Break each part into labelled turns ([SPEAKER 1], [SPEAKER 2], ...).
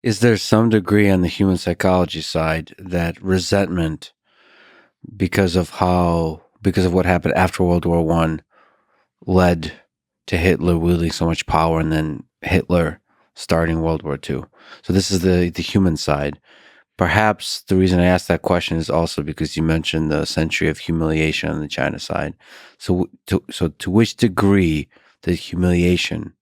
[SPEAKER 1] Is there some degree on the human psychology side that resentment because of what happened after World War One led to Hitler wielding so much power and then Hitler starting World War Two? So this is the human side. Perhaps the reason I asked that question is also because you mentioned the century of humiliation on the China side. So to which degree did humiliation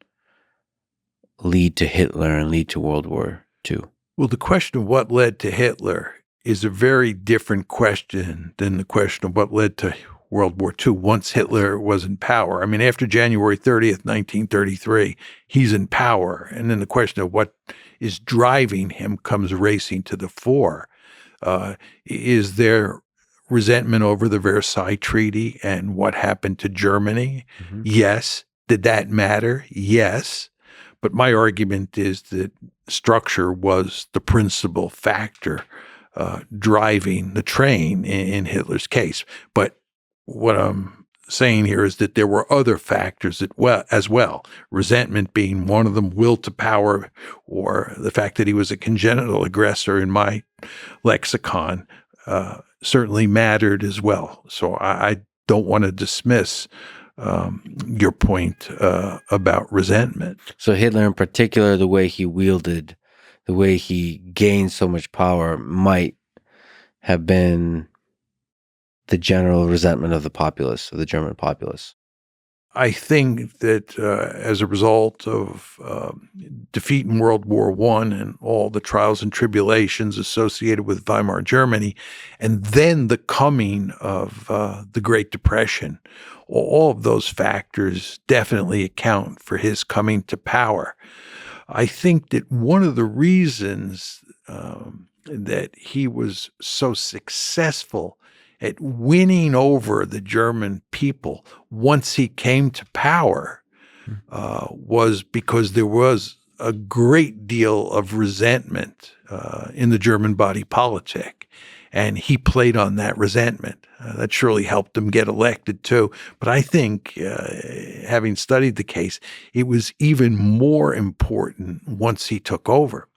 [SPEAKER 1] lead to Hitler and lead to World War Two?
[SPEAKER 2] Well, the question of what led to Hitler is a very different question than the question of what led to World War II once Hitler was in power. I mean, after January 30th, 1933, he's in power. And then the question of what is driving him comes racing to the fore. Is there resentment over the Versailles Treaty and what happened to Germany?
[SPEAKER 1] Mm-hmm.
[SPEAKER 2] Yes. Did that matter? Yes. But my argument is that structure was the principal factor driving the train in Hitler's case. But what I'm saying here is that there were other factors as well, resentment being one of them, will to power, or the fact that he was a congenital aggressor in my lexicon certainly mattered as well. So I don't want to dismiss your point about resentment.
[SPEAKER 1] So Hitler in particular, the way he gained so much power might have been the general resentment of the populace, of the German populace.
[SPEAKER 2] I think that as a result of defeat in World War I and all the trials and tribulations associated with Weimar Germany, and then the coming of the Great Depression, all of those factors definitely account for his coming to power. I think that one of the reasons that he was so successful at winning over the German people once he came to power was because there was a great deal of resentment in the German body politic. And he played on that resentment. That surely helped him get elected too. But I think, having studied the case, it was even more important once he took over.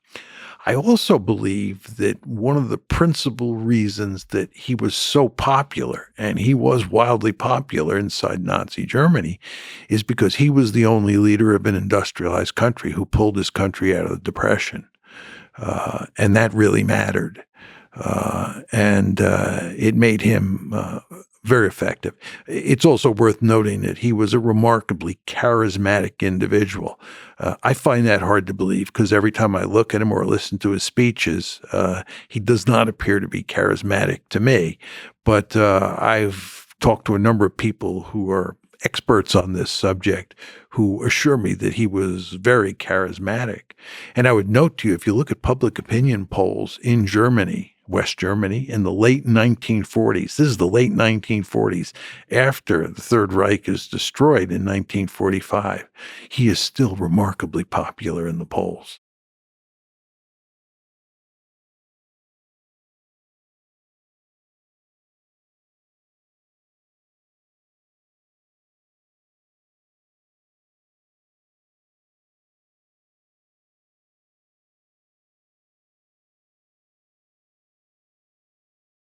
[SPEAKER 2] I also believe that one of the principal reasons that he was so popular, and he was wildly popular inside Nazi Germany, is because he was the only leader of an industrialized country who pulled his country out of the Depression. And that really mattered. And it made him very effective. It's also worth noting that he was a remarkably charismatic individual. I find that hard to believe because every time I look at him or listen to his speeches, he does not appear to be charismatic to me. But I've talked to a number of people who are experts on this subject who assure me that he was very charismatic. And I would note to you, if you look at public opinion polls in Germany, West Germany, in the late 1940s. This is the late 1940s, after the Third Reich is destroyed in 1945. He is still remarkably popular in the polls.